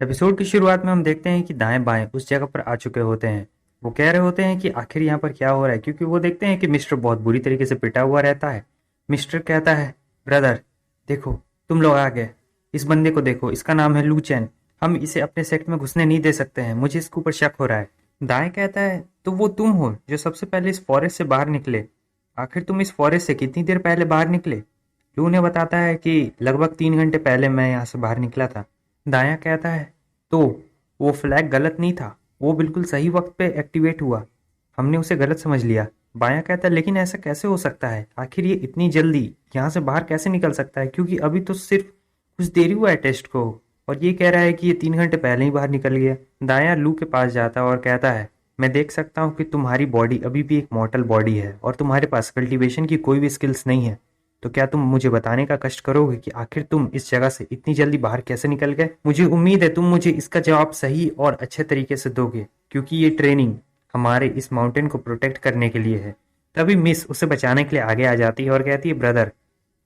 Episode की शुरुआत में हम देखते हैं कि दाएं बाएं उस जगह पर आ चुके होते हैं। वो कह रहे होते हैं कि आखिर यहाँ पर क्या हो रहा है, क्योंकि वो देखते हैं कि मिस्टर बहुत बुरी तरीके से पिटा हुआ रहता है। मिस्टर कहता है, ब्रदर देखो, तुम लोग आ गए, इस बंदे को देखो, इसका नाम है लू चैन। हम इसे अपने सेक्ट में घुसने नहीं दे सकते हैं, मुझे इसके ऊपर शक हो रहा है। दाएं कहता है, तो वो तुम हो जो सबसे पहले इस फॉरेस्ट से बाहर निकले। आखिर तुम इस फॉरेस्ट से कितनी देर पहले बाहर निकले? लू ने बताता है कि लगभग 3 घंटे पहले मैं यहाँ से बाहर निकला था। दाया कहता है, तो वो फ्लैग गलत नहीं था, वो बिल्कुल सही वक्त पे एक्टिवेट हुआ, हमने उसे गलत समझ लिया। बाया कहता है, लेकिन ऐसा कैसे हो सकता है? आखिर ये इतनी जल्दी यहाँ से बाहर कैसे निकल सकता है, क्योंकि अभी तो सिर्फ कुछ देरी हुआ है टेस्ट को। और ये कह रहा है कि ये 3 घंटे पहले ही बाहर निकल गया। दाया लू के पास जाता है और कहता है, मैं देख सकता हूँ कि तुम्हारी बॉडी अभी भी एक मॉर्टल बॉडी है और तुम्हारे पास कल्टीवेशन की कोई भी स्किल्स नहीं है। तो क्या तुम मुझे बताने का कष्ट करोगे कि आखिर तुम इस जगह से इतनी जल्दी बाहर कैसे निकल गए? मुझे उम्मीद है तुम मुझे इसका जवाब सही और अच्छे तरीके से दोगे, क्योंकि ये ट्रेनिंग हमारे इस माउंटेन को प्रोटेक्ट करने के लिए है। तभी मिस उसे बचाने के लिए आगे आ जाती है और कहती है, ब्रदर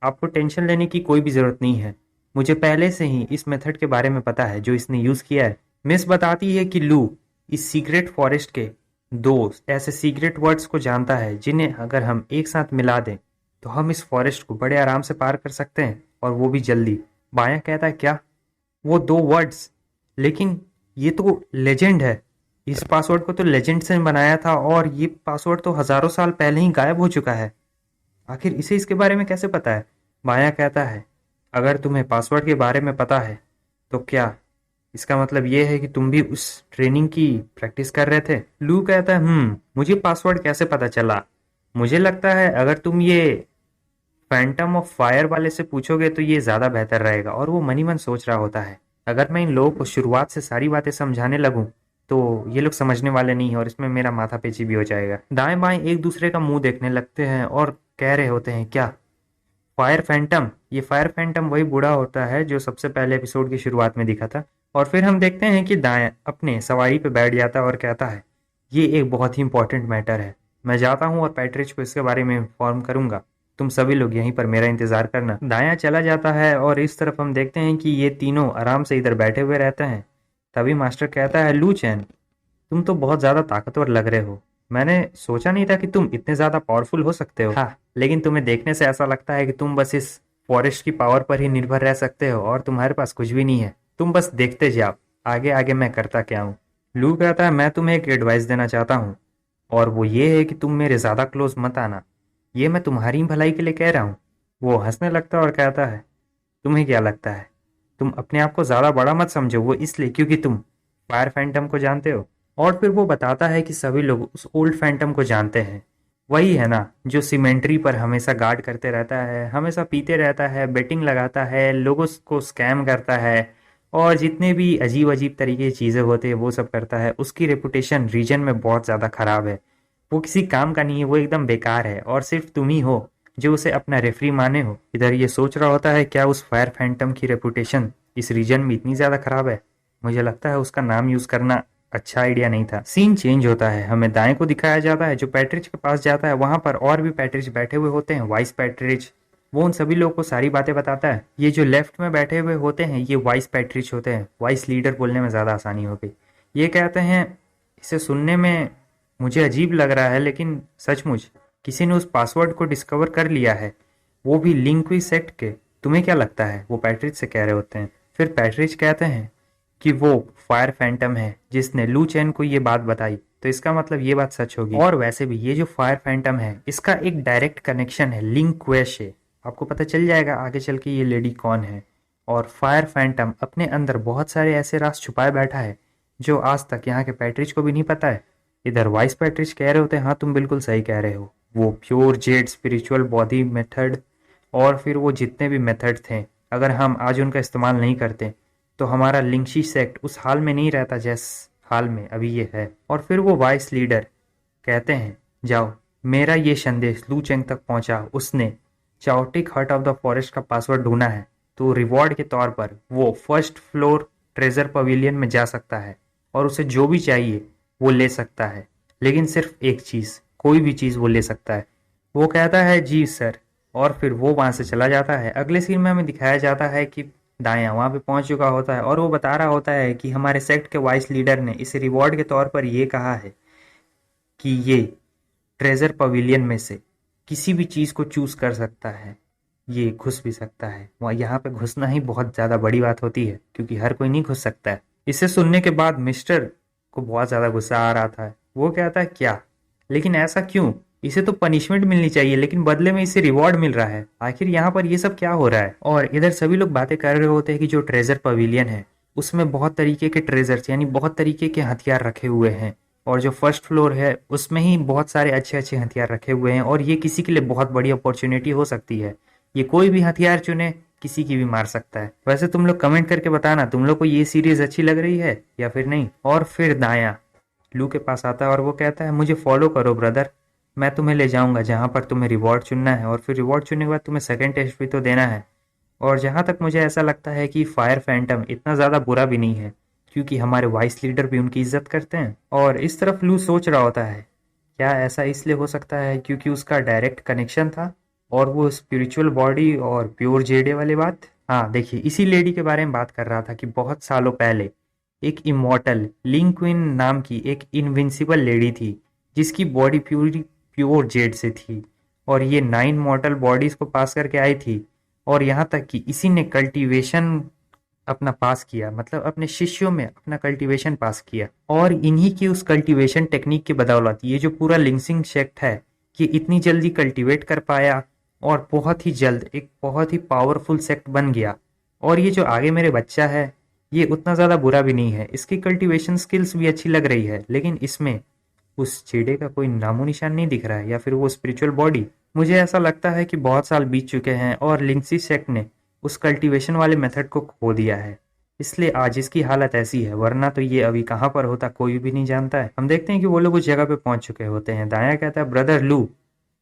आपको टेंशन लेने की कोई भी जरूरत नहीं है, मुझे पहले से ही इस मेथड के बारे में पता है जो इसने यूज किया है। मिस बताती है कि लू इस सीक्रेट फॉरेस्ट के दो ऐसे सीक्रेट वर्ड्स को जानता है जिन्हें अगर हम एक साथ मिला दें तो हम इस फॉरेस्ट को बड़े आराम से पार कर सकते हैं, और वो भी जल्दी। बाया कहता है, क्या वो 2 वर्ड्स? लेकिन ये तो लेजेंड है, इस पासवर्ड को तो लेजेंड से बनाया था और ये पासवर्ड तो हजारों साल पहले ही गायब हो चुका है, आखिर इसे इसके बारे में कैसे पता है? बाया कहता है, अगर तुम्हें पासवर्ड के बारे में पता है तो क्या इसका मतलब ये है कि तुम भी उस ट्रेनिंग की प्रैक्टिस कर रहे थे? लू कहता है, मुझे पासवर्ड कैसे पता चला? मुझे लगता है अगर तुम ये फैंटम ऑफ फायर वाले से पूछोगे तो ये ज्यादा बेहतर रहेगा। और वो मनी मन सोच रहा होता है, अगर मैं इन लोगों को शुरुआत से सारी बातें समझाने लगूं तो ये लोग समझने वाले नहीं है और इसमें मेरा माथा पेची भी हो जाएगा। दाएं बाएं एक दूसरे का मुंह देखने लगते हैं और कह रहे होते हैं, क्या फायर फैंटम? ये फायर फैंटम वही बूढ़ा होता है जो सबसे पहले एपिसोड की शुरुआत में दिखा था। और फिर हम देखते हैं कि दाएं अपने सवारी पे बैठ जाता है और कहता है, ये एक बहुत ही इंपॉर्टेंट मैटर है, मैं जाता हूँ और पैट्रिच को इसके बारे में इन्फॉर्म करूंगा, तुम सभी लोग यहीं पर मेरा इंतजार करना। दाया चला जाता है और इस तरफ हम देखते हैं कि ये तीनों आराम से इधर बैठे हुए रहते हैं। तभी मास्टर कहता है, लू चैन तुम तो बहुत ज्यादा ताकतवर लग रहे हो, मैंने सोचा नहीं था कि तुम इतने ज्यादा पावरफुल हो सकते हो। हाँ, लेकिन तुम्हें देखने से ऐसा लगता है कि तुम बस इस फॉरेस्ट की पावर पर ही निर्भर रह सकते हो और तुम्हारे पास कुछ भी नहीं है, तुम बस देखते जाओ आगे आगे मैं करता क्या हूँ। लू कहता है, मैं तुम्हें एक एडवाइस देना चाहता हूँ, और वो ये है कि तुम मेरे ज्यादा क्लोज मत आना, ये मैं तुम्हारी भलाई के लिए कह रहा हूँ। वो हंसने लगता है और कहता है, तुम्हें क्या लगता है, तुम अपने आप को ज्यादा बड़ा मत समझो, वो इसलिए क्योंकि तुम फायर फैंटम को जानते हो। और फिर वो बताता है कि सभी लोग उस ओल्ड फैंटम को जानते हैं, वही है ना जो सीमेंट्री पर हमेशा गार्ड करते रहता है, हमेशा पीते रहता है, बेटिंग लगाता है, लोगों को स्कैम करता है और जितने भी अजीब अजीब तरीके की चीज़ें होती है वो सब करता है। उसकी रेपुटेशन रीजन में बहुत ज़्यादा खराब है, वो किसी काम का नहीं है, वो एकदम बेकार है और सिर्फ तुम ही हो जो उसे अपना रेफरी माने हो। इधर ये सोच रहा होता है, क्या उस फायर फैंटम की रेपुटेशन इस रीजन में इतनी ज़्यादा खराब है? मुझे लगता है उसका नाम यूज़ करना अच्छा आइडिया नहीं था। सीन चेंज होता है, हमें दाएं को दिखाया जाता है जो पैट्रिच के पास जाता है, वहां पर और भी पैट्रिच बैठे हुए होते हैं, वाइस पैट्रिच। वो उन सभी लोगों को सारी बातें बताता है। ये जो लेफ्ट में बैठे हुए होते हैं ये वाइस पैट्रिच होते हैं, वाइस लीडर बोलने में ज़्यादा आसानी हो गई। ये कहते हैं, इसे सुनने में मुझे अजीब लग रहा है लेकिन सचमुच किसी ने उस पासवर्ड को डिस्कवर कर लिया है, वो भी लिंक्वी सेक्ट के। तुम्हें क्या लगता है? वो पैट्रिच से कह रहे होते हैं। फिर पैट्रिच कहते हैं कि वो फायर फैंटम है जिसने लू चैन को ये बात बताई, तो इसका मतलब ये बात सच होगी। और वैसे भी ये जो फायर फैंटम है इसका एक डायरेक्ट कनेक्शन है लिंक्वे से, आपको पता चल जाएगा आगे चल के ये लेडी कौन है। और फायर फैंटम अपने अंदर बहुत सारे ऐसे राज छुपाए बैठा है जो आज तक यहाँ के पैट्रिच को भी नहीं पता है। इधर वाइस पैट्रिच कह रहे होते हैं, हाँ तुम बिल्कुल सही कह रहे हो, वो pure Z spiritual body method और फिर वो जितने भी मेथड थे, अगर हम आज उनका इस्तेमाल नहीं करते तो हमारा लिंक्शी सेक्ट उस हाल में नहीं रहता जिस हाल में अभी ये है। और फिर वो वाइस लीडर कहते हैं, जाओ मेरा ये संदेश लू चेंग तक पहुंचा, उसने चाओटिक हर्ट ऑफ द फॉरेस्ट का पासवर्ड ढूंढा है, तो रिवॉर्ड के तौर पर वो फर्स्ट फ्लोर ट्रेजर पवेलियन में जा सकता है और उसे जो भी चाहिए वो ले सकता है, लेकिन सिर्फ एक चीज़, कोई भी चीज़ वो ले सकता है। वो कहता है, जी सर, और फिर वो वहां से चला जाता है। अगले सीन में हमें दिखाया जाता है कि दायां वहां पे पहुंच चुका होता है और वो बता रहा होता है कि हमारे सेक्ट के वाइस लीडर ने इसे रिवॉर्ड के तौर पर ये कहा है कि ये ट्रेजर पवेलियन में से किसी भी चीज को चूज कर सकता है, ये घुस भी सकता है। वहाँ यहाँ पे घुसना ही बहुत ज्यादा बड़ी बात होती है क्योंकि हर कोई नहीं घुस सकता है। इसे सुनने के बाद मिस्टर को बहुत ज्यादा गुस्सा आ रहा था। वो कहता है क्या, लेकिन ऐसा क्यों? इसे तो पनिशमेंट मिलनी चाहिए लेकिन बदले में इसे रिवॉर्ड मिल रहा है। आखिर यहाँ पर ये सब क्या हो रहा है? और इधर सभी लोग बातें कर रहे होते हैं कि जो ट्रेजर पवेलियन है उसमें बहुत तरीके के ट्रेजर्स यानी बहुत तरीके के हथियार रखे हुए हैं, और जो फर्स्ट फ्लोर है उसमें ही बहुत सारे अच्छे अच्छे हथियार रखे हुए हैं, और ये किसी के लिए बहुत बड़ी अपॉर्चुनिटी हो सकती है। ये कोई भी हथियार चुने किसी की भी मार सकता है। वैसे तुम लोग कमेंट करके बताना तुम लोग को ये सीरीज अच्छी लग रही है या फिर नहीं। और फिर दाया लू के पास आता है और वो कहता है मुझे फॉलो करो ब्रदर, मैं तुम्हें ले जाऊंगा जहां पर तुम्हें रिवॉर्ड चुनना है, और फिर रिवॉर्ड चुनने के बाद तुम्हें सेकंड टेस्ट भी तो देना है। और जहां तक मुझे ऐसा लगता है कि फायर फैंटम इतना ज्यादा बुरा भी नहीं है क्योंकि हमारे वाइस लीडर भी उनकी इज्जत करते हैं। और इस तरफ लू सोच रहा होता है क्या ऐसा इसलिए हो सकता है क्योंकि उसका डायरेक्ट कनेक्शन था और वो स्पिरिचुअल बॉडी और प्योर जेडे वाली बात। हाँ देखिए, इसी लेडी के बारे में बात कर रहा था कि बहुत सालों पहले एक इमॉर्टल लिंक्विन नाम की एक इनविंसिबल लेडी थी जिसकी बॉडी प्योर प्योर जेड से थी, और ये 9 मॉर्टल बॉडीज को पास करके आई थी। और यहाँ तक कि इसी ने कल्टीवेशन अपना पास किया, मतलब अपने शिष्यों में अपना कल्टीवेशन पास किया, और इन्हीं की उस कल्टीवेशन टेक्निक की बदौलत ये जो पूरा लिंक्सिंग सेक्ट है ये इतनी जल्दी कल्टीवेट कर पाया और बहुत ही जल्द एक बहुत ही पावरफुल सेक्ट बन गया। और ये जो आगे मेरे बच्चा है ये उतना ज़्यादा बुरा भी नहीं है, इसकी कल्टीवेशन स्किल्स भी अच्छी लग रही है, लेकिन इसमें उस चेडे का कोई नामो निशान नहीं दिख रहा है या फिर वो स्पिरिचुअल बॉडी। मुझे ऐसा लगता है कि बहुत साल बीत चुके हैं और लिंक्सी सेक्ट ने उस कल्टीवेशन वाले मेथड को खो दिया है, इसलिए आज इसकी हालत ऐसी है, वरना तो ये अभी कहाँ पर होता कोई भी नहीं जानता है। हम देखते हैं कि वो लोग उस जगह पे पहुंच चुके होते हैं। दाया कहता है ब्रदर लू,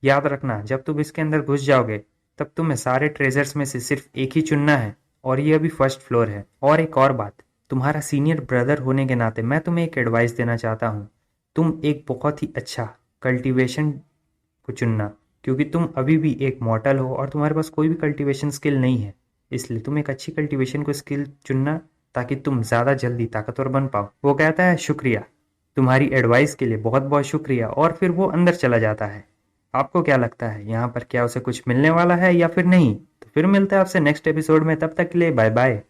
याद रखना जब तुम इसके अंदर घुस जाओगे तब तुम्हें सारे ट्रेजर्स में से सिर्फ एक ही चुनना है, और ये अभी फर्स्ट फ्लोर है। और एक और बात, तुम्हारा सीनियर ब्रदर होने के नाते मैं तुम्हें एक एडवाइस देना चाहता हूँ, तुम एक बहुत ही अच्छा कल्टीवेशन को चुनना, क्योंकि तुम अभी भी एक मॉर्टल हो और तुम्हारे पास कोई भी कल्टीवेशन स्किल नहीं है, इसलिए तुम एक अच्छी कल्टीवेशन को स्किल चुनना ताकि तुम ज़्यादा जल्दी ताकतवर बन पाओ। वो कहता है शुक्रिया, तुम्हारी एडवाइस के लिए बहुत बहुत शुक्रिया, और फिर वो अंदर चला जाता है। आपको क्या लगता है यहाँ पर क्या उसे कुछ मिलने वाला है या फिर नहीं? तो फिर मिलता है आपसे नेक्स्ट एपिसोड में, तब तक के लिए बाय बाय।